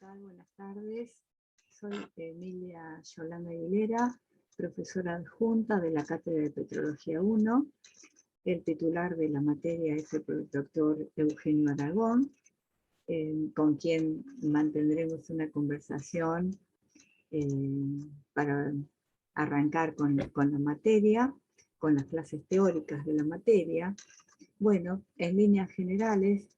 tal? Buenas tardes. Soy Emilia Yolanda Aguilera, profesora adjunta de la Cátedra de Petrología 1. El titular de la materia es el doctor Eugenio Aragón, con quien mantendremos una conversación para arrancar con la materia, con las clases teóricas de la materia. Bueno, en líneas generales,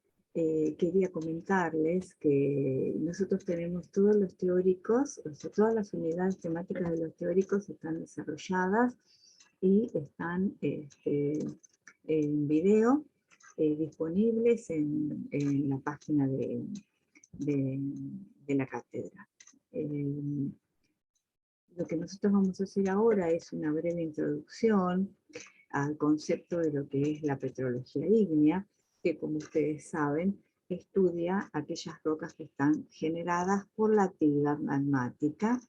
quería comentarles que nosotros tenemos todos los teóricos, o sea, todas las unidades temáticas de los teóricos están desarrolladas y están en video disponibles en la página de la cátedra. Lo que nosotros vamos a hacer ahora es una breve introducción al concepto de lo que es la petrología ígnea, que como ustedes saben, estudia aquellas rocas que están generadas por la actividad magmática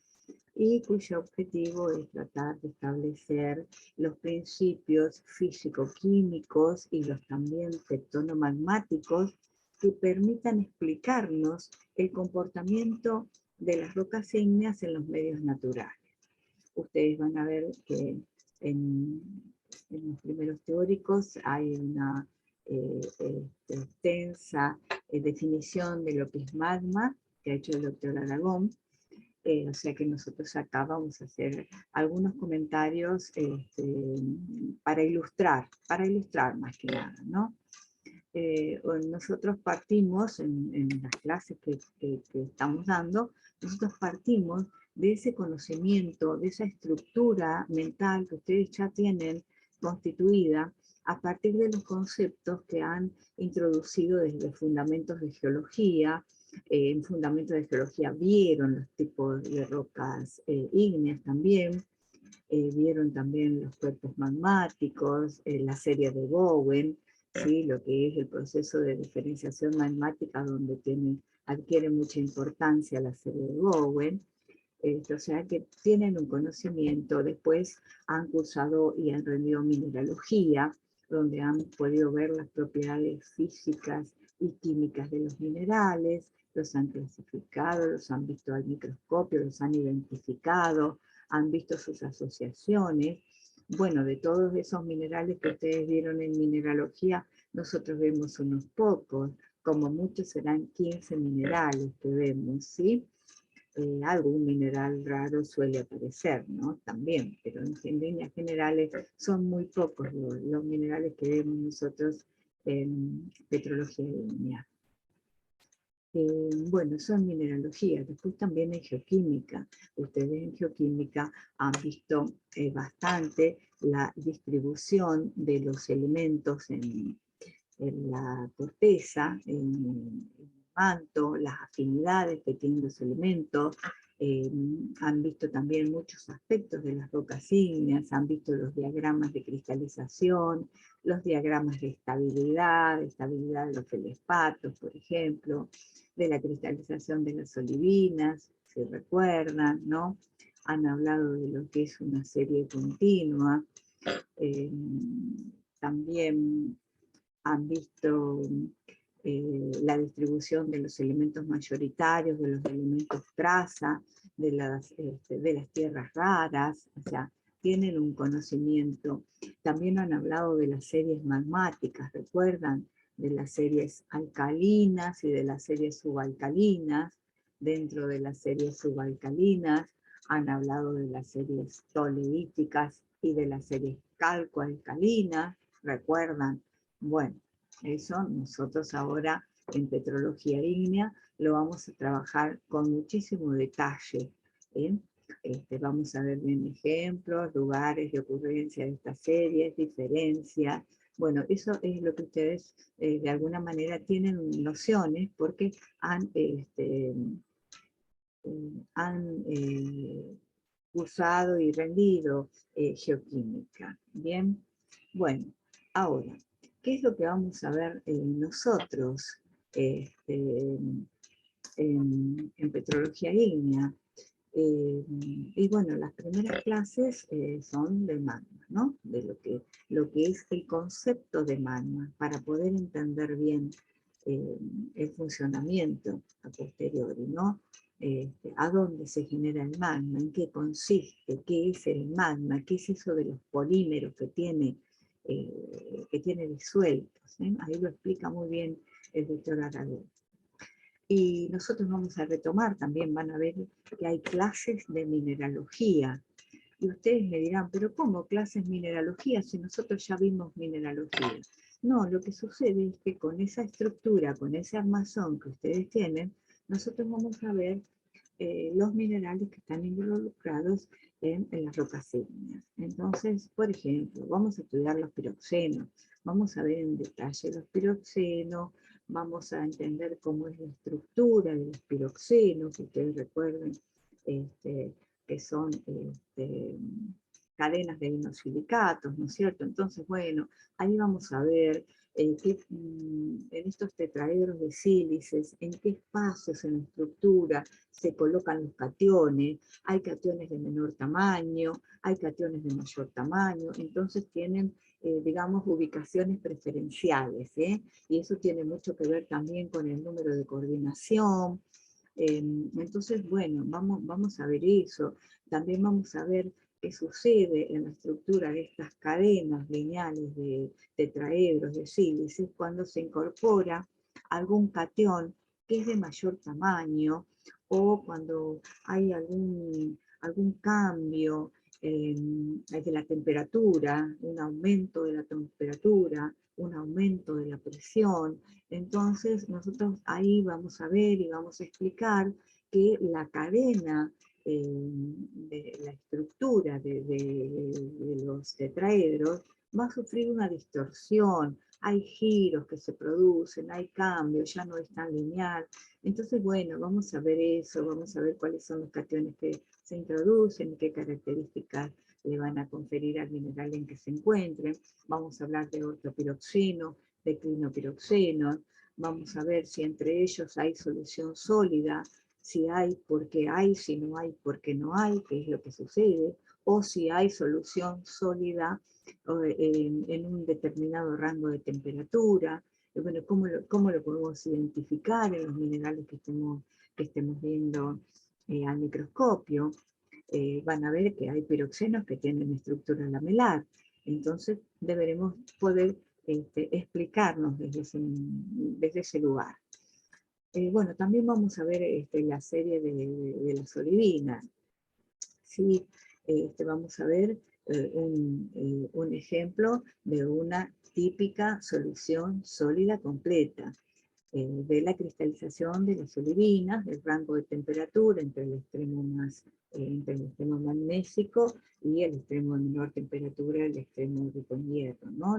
y cuyo objetivo es tratar de establecer los principios físico-químicos y los también tectonomagmáticos que permitan explicarnos el comportamiento de las rocas ígneas en los medios naturales. Ustedes van a ver que en los primeros teóricos hay una extensa definición de lo que es magma, que ha hecho el doctor Aragón, o sea que nosotros acá vamos a hacer algunos comentarios para ilustrar más que nada, ¿no? Nosotros partimos, en las clases que estamos dando, nosotros partimos de ese conocimiento, de esa estructura mental que ustedes ya tienen constituida a partir de los conceptos que han introducido desde los fundamentos de geología. En fundamentos de geología vieron los tipos de rocas ígneas también, vieron también los cuerpos magmáticos, la serie de Bowen, ¿sí? Lo que es el proceso de diferenciación magmática donde adquiere mucha importancia la serie de Bowen. O sea que tienen un conocimiento, después han cursado y han rendido mineralogía, donde han podido ver las propiedades físicas y químicas de los minerales, los han clasificado, los han visto al microscopio, los han identificado, han visto sus asociaciones. Bueno, de todos esos minerales que ustedes vieron en mineralogía, nosotros vemos unos pocos, como muchos serán 15 minerales que vemos, ¿sí? Algún mineral raro suele aparecer, ¿no? También, pero en líneas generales son muy pocos los minerales que vemos nosotros en petrología ígnea. Bueno, son mineralogía, después también en geoquímica. Ustedes en geoquímica han visto bastante la distribución de los elementos en la corteza, en el manto, las afinidades que tienen los elementos. Han visto también muchos aspectos de las rocas ígneas, han visto los diagramas de cristalización, los diagramas de estabilidad de los feldspatos, por ejemplo, de la cristalización de las olivinas, si recuerdan, ¿no? Han hablado de lo que es una serie continua. También han visto la distribución de los elementos mayoritarios, de los elementos traza, de las tierras raras, o sea, tienen un conocimiento. También han hablado de las series magmáticas, ¿recuerdan? De las series alcalinas y de las series subalcalinas. Dentro de las series subalcalinas han hablado de las series toleíticas y de las series calcoalcalinas, ¿recuerdan? Bueno, eso nosotros ahora en petrología ígnea lo vamos a trabajar con muchísimo detalle. Vamos a ver bien ejemplos, lugares de ocurrencia de estas series, diferencias. Bueno, eso es lo que ustedes de alguna manera tienen nociones porque han cursado y rendido geoquímica. Bien, bueno, ahora, ¿qué es lo que vamos a ver nosotros en petrología ígnea? Y bueno, las primeras clases son de magma, ¿no? De lo que es el concepto de magma, para poder entender bien el funcionamiento a posteriori, ¿no? ¿A dónde se genera el magma? ¿En qué consiste? ¿Qué es el magma? ¿Qué es eso de los polímeros que tiene disueltos? Ahí lo explica muy bien el doctor Aragón. Y nosotros vamos a retomar, también van a ver que hay clases de mineralogía. Y ustedes me dirán, ¿pero cómo clases mineralogía si nosotros ya vimos mineralogía? No, lo que sucede es que con esa estructura, con ese armazón que ustedes tienen, nosotros vamos a ver los minerales que están involucrados en las rocas ígneas. Entonces, por ejemplo, vamos a estudiar los piroxenos, vamos a ver en detalle los piroxenos, vamos a entender cómo es la estructura de los piroxenos, que ustedes recuerden que son cadenas de inosilicatos, ¿no es cierto? Entonces, bueno, ahí vamos a ver en estos tetraedros de sílices, en qué espacios en la estructura se colocan los cationes. Hay cationes de menor tamaño, hay cationes de mayor tamaño, entonces tienen, digamos, ubicaciones preferenciales, y eso tiene mucho que ver también con el número de coordinación. Entonces, bueno, vamos a ver eso. También vamos a ver qué sucede en la estructura de estas cadenas lineales de tetraedros, de sílices, cuando se incorpora algún catión que es de mayor tamaño, o cuando hay algún cambio de la temperatura, un aumento de la temperatura, un aumento de la presión. Entonces nosotros ahí vamos a ver y vamos a explicar que la cadena de la estructura de los tetraedros va a sufrir una distorsión, hay giros que se producen, hay cambios, ya no es tan lineal. Entonces, bueno, vamos a ver eso, vamos a ver cuáles son los cationes que se introducen, qué características le van a conferir al mineral en que se encuentren. Vamos a hablar de ortopiroxeno, de clinopiroxeno, vamos a ver si entre ellos hay solución sólida, si hay, por qué hay, si no hay, por qué no hay, qué es lo que sucede, o si hay solución sólida en un determinado rango de temperatura. Bueno, ¿cómo lo podemos identificar en los minerales que estemos viendo al microscopio? Van a ver que hay piroxenos que tienen estructura lamelar, entonces deberemos poder explicarnos desde ese lugar. Bueno, también vamos a ver la serie de las olivinas. ¿Sí? Vamos a ver un ejemplo de una típica solución sólida completa, de la cristalización de las olivinas, del rango de temperatura entre el extremo magnésico y el extremo de menor temperatura, el extremo rico en hierro, ¿no?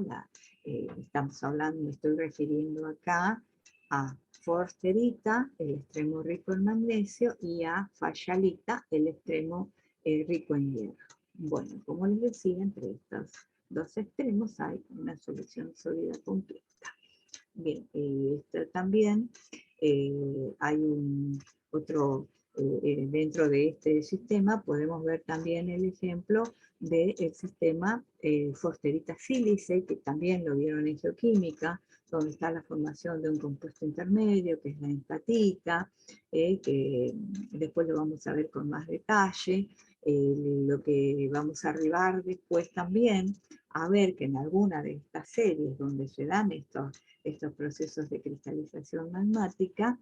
Estamos hablando, me estoy refiriendo acá a forsterita, el extremo rico en magnesio, y a fayalita, el extremo rico en hierro. Bueno, como les decía, entre estos dos extremos hay una solución sólida completa. Bien, también hay otro, dentro de este sistema podemos ver también el ejemplo del sistema Forsterita sílice, que también lo vieron en geoquímica, donde está la formación de un compuesto intermedio, que es la empatita, que después lo vamos a ver con más detalle. Lo que vamos a arribar después también, a ver que en alguna de estas series donde se dan estos procesos de cristalización magmática,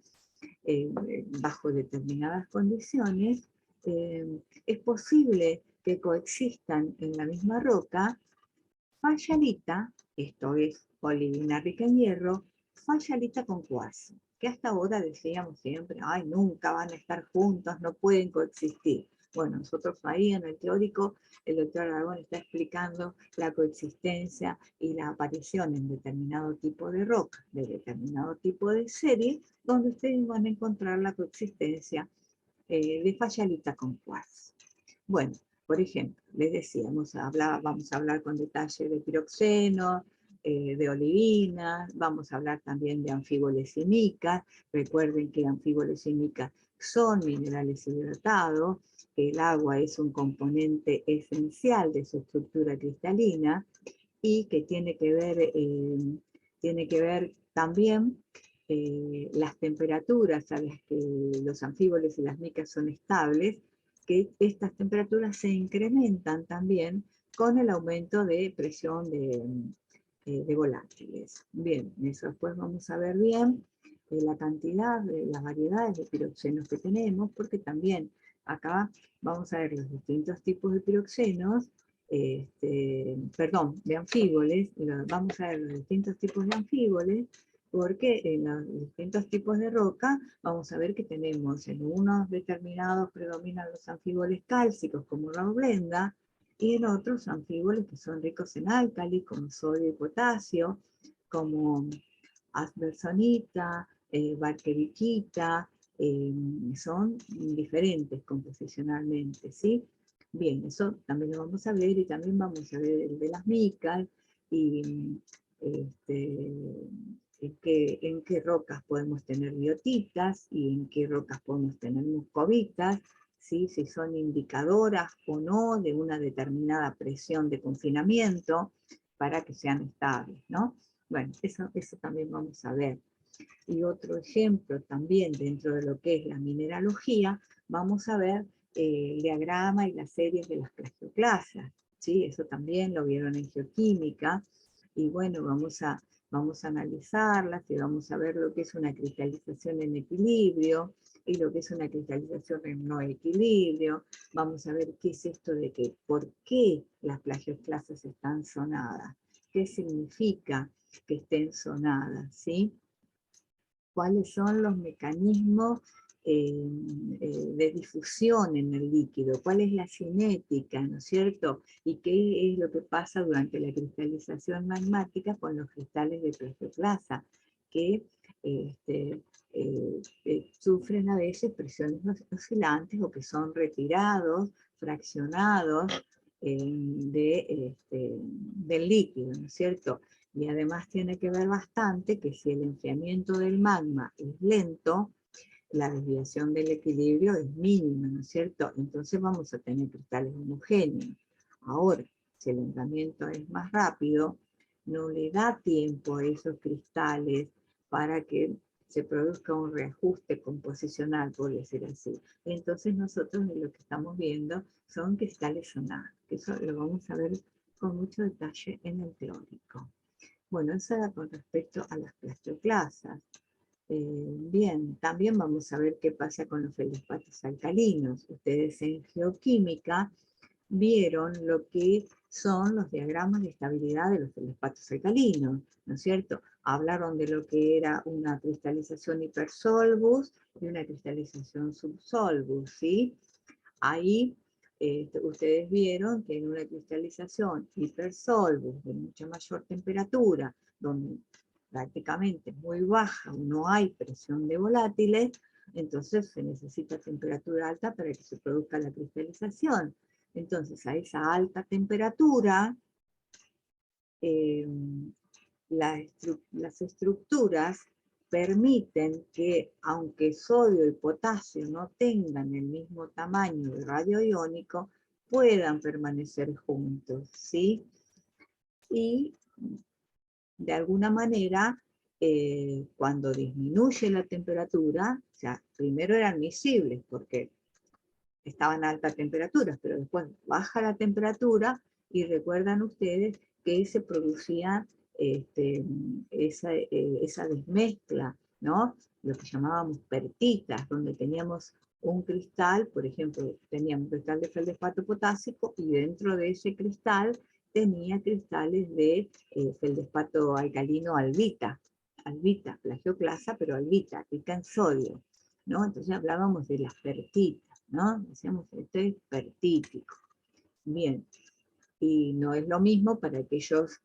bajo determinadas condiciones, es posible que coexistan en la misma roca fayalita, esto es olivina rica en hierro, fayalita con cuarzo, que hasta ahora decíamos siempre, ay, nunca van a estar juntos, no pueden coexistir. Bueno, nosotros ahí en el teórico, el doctor Aragón está explicando la coexistencia y la aparición en determinado tipo de roca, de determinado tipo de serie, donde ustedes van a encontrar la coexistencia de fayalita con cuarzo. Bueno, por ejemplo, les decíamos, vamos a hablar con detalle de piroxeno, de olivinas, vamos a hablar también de anfibolesímicas. Recuerden que anfibolesímicas son minerales hidratados, que el agua es un componente esencial de su estructura cristalina y que tiene que ver también las temperaturas a las que los anfíboles y las micas son estables, que estas temperaturas se incrementan también con el aumento de presión de volátiles. Bien, eso después vamos a ver bien la cantidad, las variedades de piroxenos que tenemos, porque también acá vamos a ver los distintos tipos de piroxenos, perdón, de anfíboles, vamos a ver los distintos tipos de anfíboles, porque en los distintos tipos de roca vamos a ver que tenemos en unos determinados predominan los anfíboles cálcicos como Raublenda, y en otros anfíboles que son ricos en álcalis como sodio y potasio, como asbersonita, barqueriquita, son diferentes composicionalmente, ¿sí? Bien, eso también lo vamos a ver, y también vamos a ver el de las micas, y en qué rocas podemos tener biotitas, y en qué rocas podemos tener muscovitas, ¿sí? Si son indicadoras o no de una determinada presión de confinamiento, para que sean estables, ¿no? Bueno, eso también vamos a ver. Y otro ejemplo también dentro de lo que es la mineralogía, vamos a ver el diagrama y las series de las plagioclasas, ¿sí? Eso también lo vieron en geoquímica, y bueno, vamos a analizarlas y vamos a ver lo que es una cristalización en equilibrio y lo que es una cristalización en no equilibrio. Vamos a ver qué es esto de que, por qué las plagioclasas están zonadas, qué significa que estén zonadas, ¿sí? Cuáles son los mecanismos de difusión en el líquido, cuál es la cinética, ¿no es cierto? Y qué es lo que pasa durante la cristalización magmática con los cristales de plagioclasa, que sufren a veces presiones oscilantes o que son retirados, fraccionados del líquido, ¿no es cierto? Y además tiene que ver bastante que si el enfriamiento del magma es lento, la desviación del equilibrio es mínima, ¿no es cierto? Entonces vamos a tener cristales homogéneos. Ahora, si el enfriamiento es más rápido, no le da tiempo a esos cristales para que se produzca un reajuste composicional, por decir así. Entonces nosotros lo que estamos viendo son cristales sonados, que eso lo vamos a ver con mucho detalle en el teórico. Bueno, eso era con respecto a las plagioclasas. Bien, también vamos a ver qué pasa con los feldespatos alcalinos. Ustedes en geoquímica vieron lo que son los diagramas de estabilidad de los feldespatos alcalinos, ¿no es cierto? Hablaron de lo que era una cristalización hipersolvus y una cristalización subsolvus, ¿sí? Ahí ustedes vieron que en una cristalización hipersolvus de mucha mayor temperatura, donde prácticamente es muy baja, no hay presión de volátiles, entonces se necesita temperatura alta para que se produzca la cristalización. Entonces a esa alta temperatura, las estructuras permiten que, aunque sodio y potasio no tengan el mismo tamaño de radio iónico, puedan permanecer juntos, ¿sí? Y de alguna manera, cuando disminuye la temperatura, o sea, primero eran miscibles porque estaban a alta temperatura, pero después baja la temperatura y recuerdan ustedes que se producía esa desmezcla, ¿no? Lo que llamábamos pertitas, donde teníamos un cristal, por ejemplo, teníamos un cristal de feldespato potásico y dentro de ese cristal tenía cristales de feldespato alcalino albita, plagioclasa, pero albita, rica en sodio, ¿no? Entonces hablábamos de las pertitas, ¿no? Decíamos, esto es pertítico. Bien, y no es lo mismo para aquellos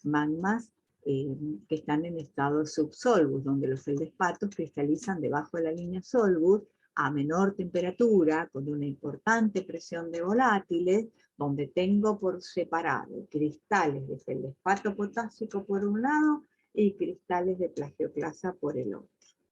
magmas que están en estado subsolvus, donde los feldespatos cristalizan debajo de la línea solvus a menor temperatura, con una importante presión de volátiles, donde tengo por separado cristales de feldespato potásico por un lado y cristales de plagioclasa por el otro,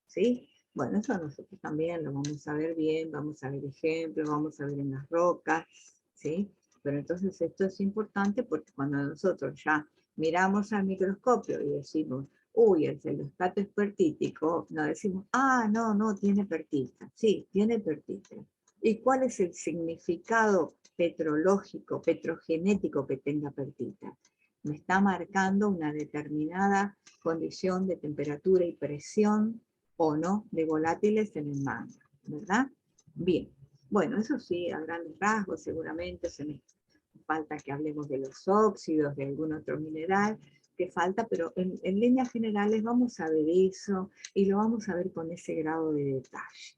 ¿sí? Bueno, eso nosotros también lo vamos a ver bien, vamos a ver ejemplos, vamos a ver en las rocas, ¿sí? Pero entonces esto es importante porque cuando nosotros ya miramos al microscopio y decimos, uy, el celostato espertítico, no decimos, ah, no, no, tiene pertita. Sí, tiene pertita. ¿Y cuál es el significado petrológico, petrogenético que tenga pertita? Me está marcando una determinada condición de temperatura y presión o no de volátiles en el magma, ¿verdad? Bien, bueno, eso sí, a grandes rasgos seguramente se me falta que hablemos de los óxidos, de algún otro mineral que falta, pero en líneas generales vamos a ver eso y lo vamos a ver con ese grado de detalle.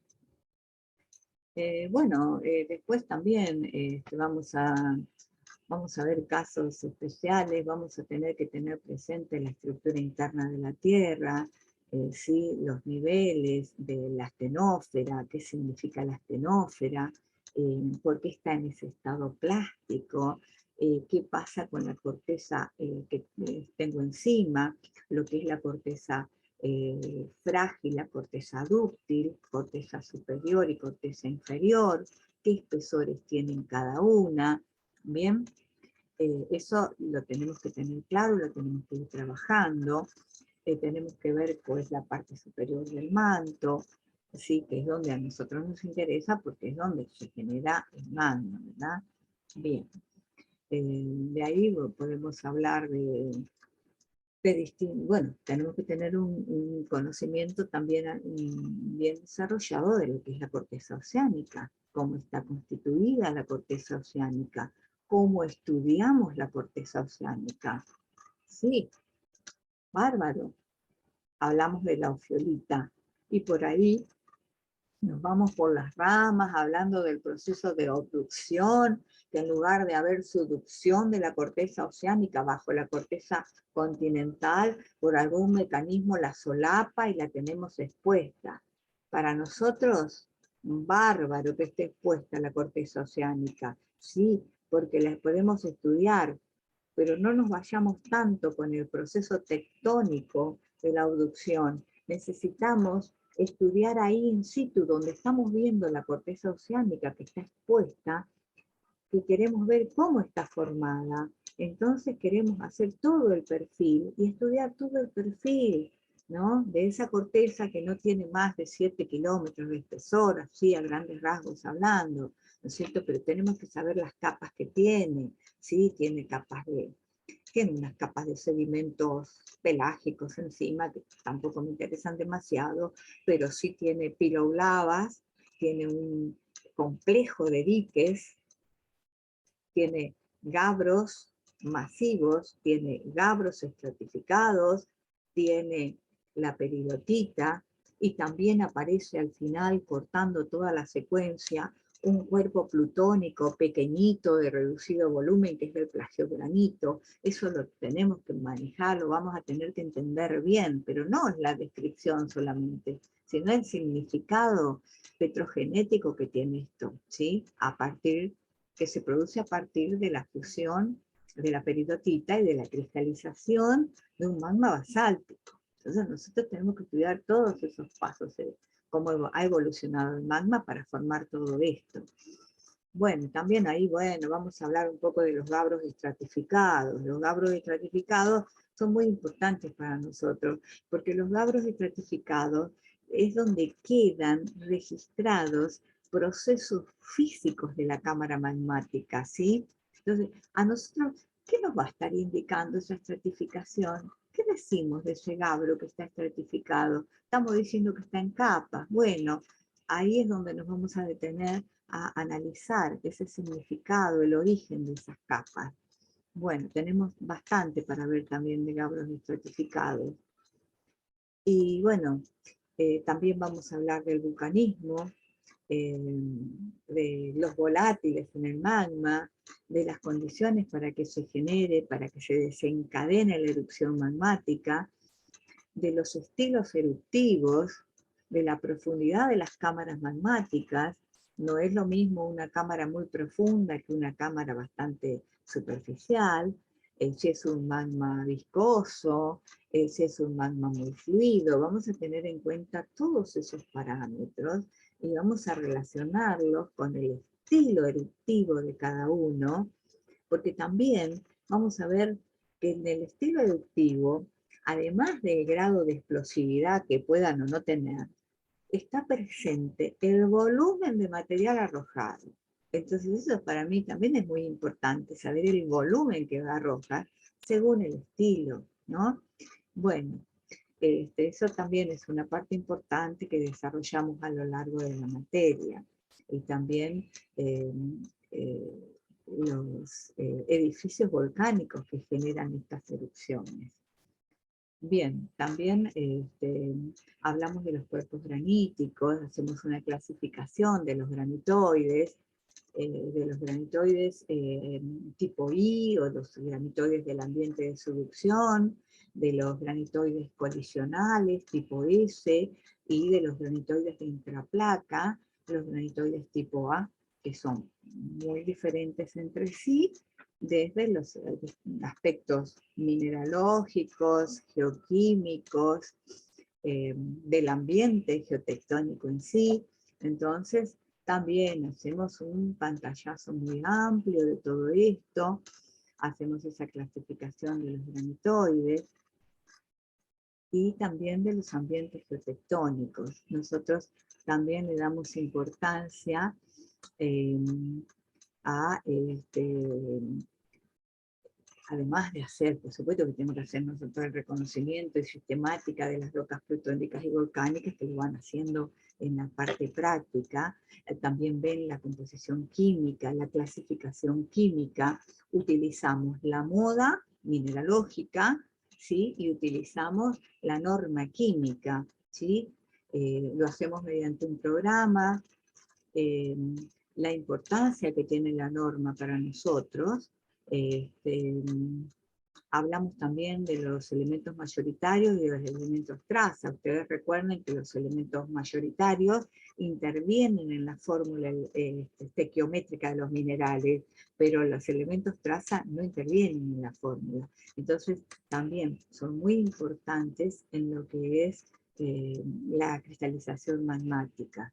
Después también vamos a ver casos especiales, vamos a tener que tener presente la estructura interna de la Tierra, ¿sí? Los niveles de la astenósfera, qué significa la astenósfera, por qué está en ese estado plástico, qué pasa con la corteza que tengo encima, lo que es la corteza frágil, la corteza dúctil, corteza superior y corteza inferior, qué espesores tienen cada una, ¿bien? Eso lo tenemos que tener claro, lo tenemos que ir trabajando, tenemos que ver pues la parte superior del manto, ¿sí? Que es donde a nosotros nos interesa porque es donde se genera el magma, ¿verdad? Bien, de ahí podemos hablar bueno, tenemos que tener un conocimiento también bien desarrollado de lo que es la corteza oceánica, cómo está constituida la corteza oceánica, cómo estudiamos la corteza oceánica. Sí, bárbaro. Hablamos de la ofiolita y por ahí nos vamos por las ramas hablando del proceso de obducción, que en lugar de haber subducción de la corteza oceánica bajo la corteza continental, por algún mecanismo la solapa y la tenemos expuesta. Para nosotros, bárbaro que esté expuesta la corteza oceánica, sí, porque la podemos estudiar, pero no nos vayamos tanto con el proceso tectónico de la abducción. Necesitamos estudiar ahí in situ, donde estamos viendo la corteza oceánica que está expuesta, que queremos ver cómo está formada. Entonces queremos hacer todo el perfil y estudiar todo el perfil, ¿no? De esa corteza que no tiene más de 7 kilómetros de espesor, así a grandes rasgos hablando, ¿no es cierto? Pero tenemos que saber las capas que tiene, ¿sí? Tiene unas capas de sedimentos pelágicos encima, que tampoco me interesan demasiado, pero sí tiene piloblavas, tiene un complejo de diques, tiene gabros masivos, tiene gabros estratificados, tiene la peridotita, y también aparece al final, cortando toda la secuencia, un cuerpo plutónico pequeñito de reducido volumen, que es del plagiogranito. Eso lo tenemos que manejar, lo vamos a tener que entender bien, pero no es la descripción solamente, sino el significado petrogenético que tiene esto, ¿sí? Que se produce a partir de la fusión de la peridotita y de la cristalización de un magma basáltico. Entonces nosotros tenemos que estudiar todos esos pasos, cómo ha evolucionado el magma para formar todo esto. Bueno, también ahí, bueno, vamos a hablar un poco de los gabros estratificados. Los gabros estratificados son muy importantes para nosotros, porque los gabros estratificados es donde quedan registrados procesos físicos de la cámara magmática, ¿sí? Entonces, a nosotros, ¿qué nos va a estar indicando esa estratificación? ¿Qué decimos de ese gabro que está estratificado? Estamos diciendo que está en capas. Bueno, ahí es donde nos vamos a detener a analizar ese significado, el origen de esas capas. Bueno, tenemos bastante para ver también de gabros estratificados. Y bueno, también vamos a hablar del vulcanismo, de los volátiles en el magma, de las condiciones para que se genere, para que se desencadene la erupción magmática, de los estilos eruptivos, de la profundidad de las cámaras magmáticas. No es lo mismo una cámara muy profunda que una cámara bastante superficial, si es un magma viscoso, si es un magma muy fluido. Vamos a tener en cuenta todos esos parámetros y vamos a relacionarlos con el estilo eruptivo de cada uno, porque también vamos a ver que en el estilo eruptivo además del grado de explosividad que puedan o no tener, está presente el volumen de material arrojado. Entonces eso para mí también es muy importante, saber el volumen que va a arrojar según el estilo, ¿no? Bueno, eso también es una parte importante que desarrollamos a lo largo de la materia. Y también los edificios volcánicos que generan estas erupciones. Bien, también hablamos de los cuerpos graníticos, hacemos una clasificación de los granitoides tipo I, o los granitoides del ambiente de subducción, de los granitoides colisionales tipo S, y de los granitoides de intraplaca, los granitoides tipo A, que son muy diferentes entre sí, desde los aspectos mineralógicos, geoquímicos, del ambiente geotectónico en sí. Entonces, también hacemos un pantallazo muy amplio de todo esto, hacemos esa clasificación de los granitoides, y también de los ambientes geotectónicos. Nosotros también le damos importancia además de hacer, por supuesto que tenemos que hacer nosotros el reconocimiento y sistemática de las rocas plutónicas y volcánicas, que lo van haciendo en la parte práctica, también ven la composición química, la clasificación química, utilizamos la moda mineralógica, ¿sí? Y utilizamos la norma química, ¿sí? Lo hacemos mediante un programa, la importancia que tiene la norma para nosotros. Hablamos también de los elementos mayoritarios y de los elementos traza. Ustedes recuerden que los elementos mayoritarios intervienen en la fórmula estequiométrica de los minerales, pero los elementos traza no intervienen en la fórmula. Entonces también son muy importantes en lo que es la cristalización magmática.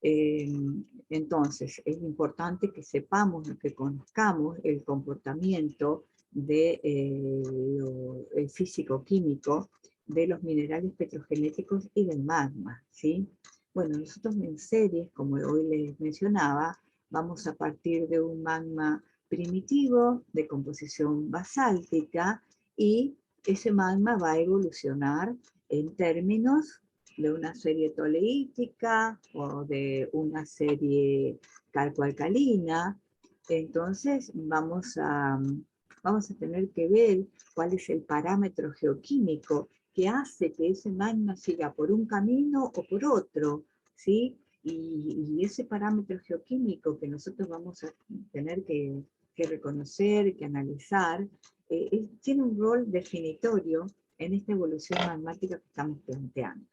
Entonces, es importante que sepamos, que conozcamos el comportamiento el físico-químico de los minerales petrogenéticos y del magma, ¿sí? Bueno, nosotros en series, como hoy les mencionaba, vamos a partir de un magma primitivo de composición basáltica, y ese magma va a evolucionar en términos de una serie toleítica o de una serie calcoalcalina. Entonces vamos a tener que ver cuál es el parámetro geoquímico que hace que ese magma siga por un camino o por otro, ¿sí? Y ese parámetro geoquímico que nosotros vamos a tener que reconocer, que analizar, tiene un rol definitorio en esta evolución magmática que estamos planteando.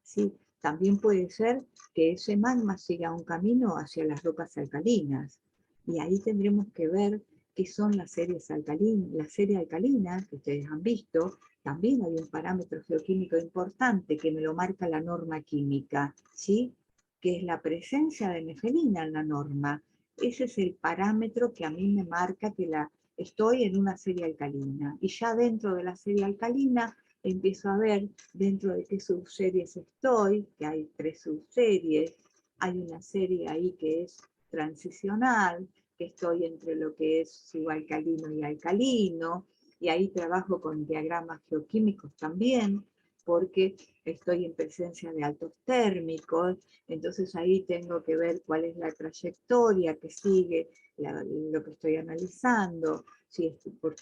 ¿Sí? También puede ser que ese magma siga un camino hacia las rocas alcalinas, y ahí tendremos que ver qué son las series alcalinas. La serie alcalina, que ustedes han visto, también hay un parámetro geoquímico importante que me lo marca la norma química, ¿sí? Que es la presencia de nefelina en la norma. Ese es el parámetro que a mí me marca que estoy en una serie alcalina, y ya dentro de la serie alcalina empiezo a ver dentro de qué subseries estoy, que hay 3 subseries. Hay una serie ahí que es transicional, que estoy entre lo que es subalcalino y alcalino, y ahí trabajo con diagramas geoquímicos también, porque estoy en presencia de altos térmicos. Entonces ahí tengo que ver cuál es la trayectoria que sigue lo que estoy analizando, si por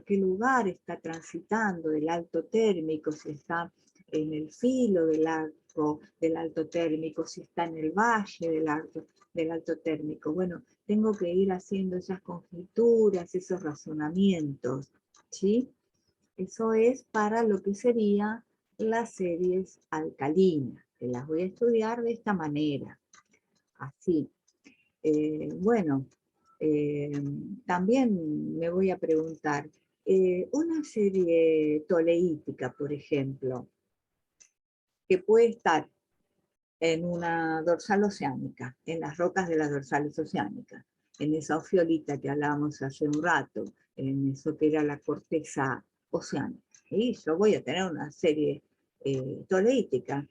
qué lugar está transitando del alto térmico, si está en el filo del arco del alto térmico, si está en el valle del alto térmico. Bueno, tengo que ir haciendo esas conjeturas, esos razonamientos, ¿sí? Eso es para lo que serían las series alcalinas, que las voy a estudiar de esta manera, así. Bueno, también me voy a preguntar, una serie toleítica, por ejemplo, que puede estar en una dorsal oceánica, en las rocas de las dorsales oceánicas, en esa ofiolita que hablábamos hace un rato, en eso que era la corteza oceánica. Y yo voy a tener una serie toleítica,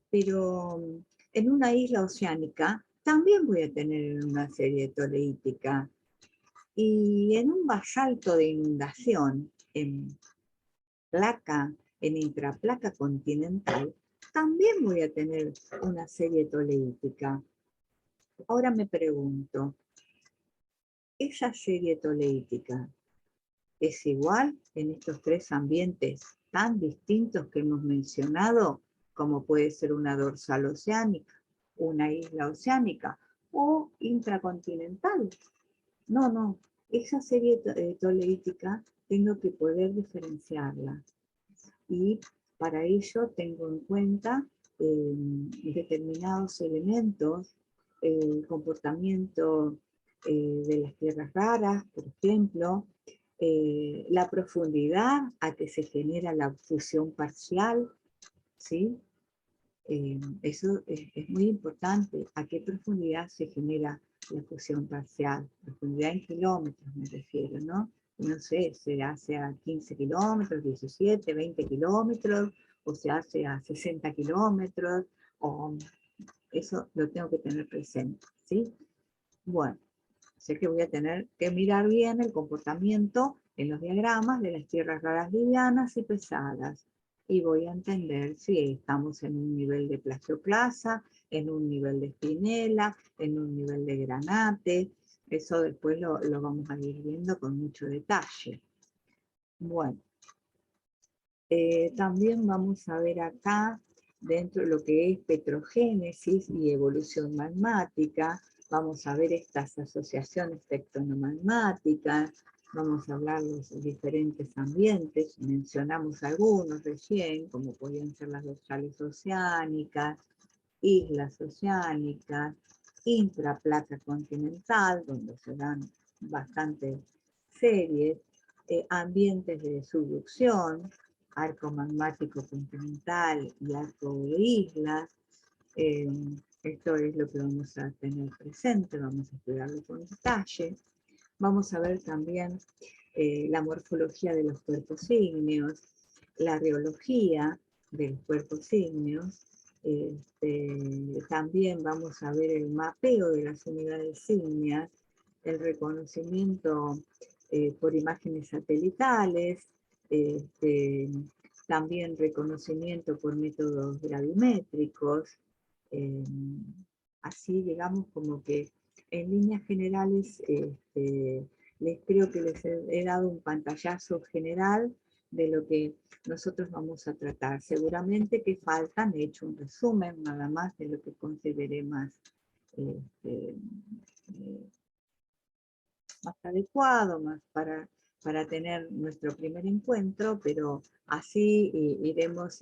pero en una isla oceánica también voy a tener una serie toleítica. Y en un basalto de inundación, en intraplaca continental, también voy a tener una serie toleítica. Ahora me pregunto, ¿esa serie toleítica es igual en estos tres ambientes tan distintos que hemos mencionado, como puede ser una dorsal oceánica, una isla oceánica o intracontinental? No, no. Esa serie toleítica tengo que poder diferenciarla. Y para ello tengo en cuenta determinados elementos, el comportamiento de las tierras raras, por ejemplo, la profundidad a que se genera la fusión parcial, ¿sí? Eso es muy importante, a qué profundidad se genera la fusión parcial, profundidad en kilómetros me refiero, ¿no? No sé, se hace a 15 kilómetros, 17, 20 kilómetros, o se hace a 60 kilómetros, o eso lo tengo que tener presente, ¿sí? Bueno, sé que voy a tener que mirar bien el comportamiento en los diagramas de las tierras raras livianas y pesadas. Y voy a entender si estamos en un nivel de plagioclasa, en un nivel de espinela, en un nivel de granate. Eso después lo vamos a ir viendo con mucho detalle. Bueno, también vamos a ver acá, dentro de lo que es petrogénesis y evolución magmática, vamos a ver estas asociaciones tectonomagmáticas, vamos a hablar de los diferentes ambientes, mencionamos algunos recién, como podían ser las dorsales oceánicas, islas oceánicas, intraplaca continental, donde se dan bastantes series, ambientes de subducción, arco magmático continental y arco de islas. Esto es lo que vamos a tener presente, vamos a estudiarlo con detalle. Vamos a ver también la morfología de los cuerpos ígneos, la riología de los cuerpos ígneos. También vamos a ver el mapeo de las unidades ígneas, el reconocimiento por imágenes satelitales, también reconocimiento por métodos gravimétricos. Así, digamos, como que en líneas generales les creo que les he dado un pantallazo general de lo que nosotros vamos a tratar. Seguramente que faltan, he hecho un resumen nada más de lo que consideré más adecuado, más para tener nuestro primer encuentro, pero así iremos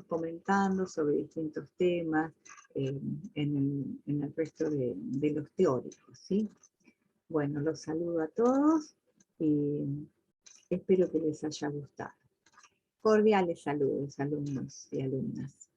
comentando sobre distintos temas en el resto de los teóricos, ¿sí? Bueno, los saludo a todos y espero que les haya gustado. Cordiales saludos, alumnos y alumnas.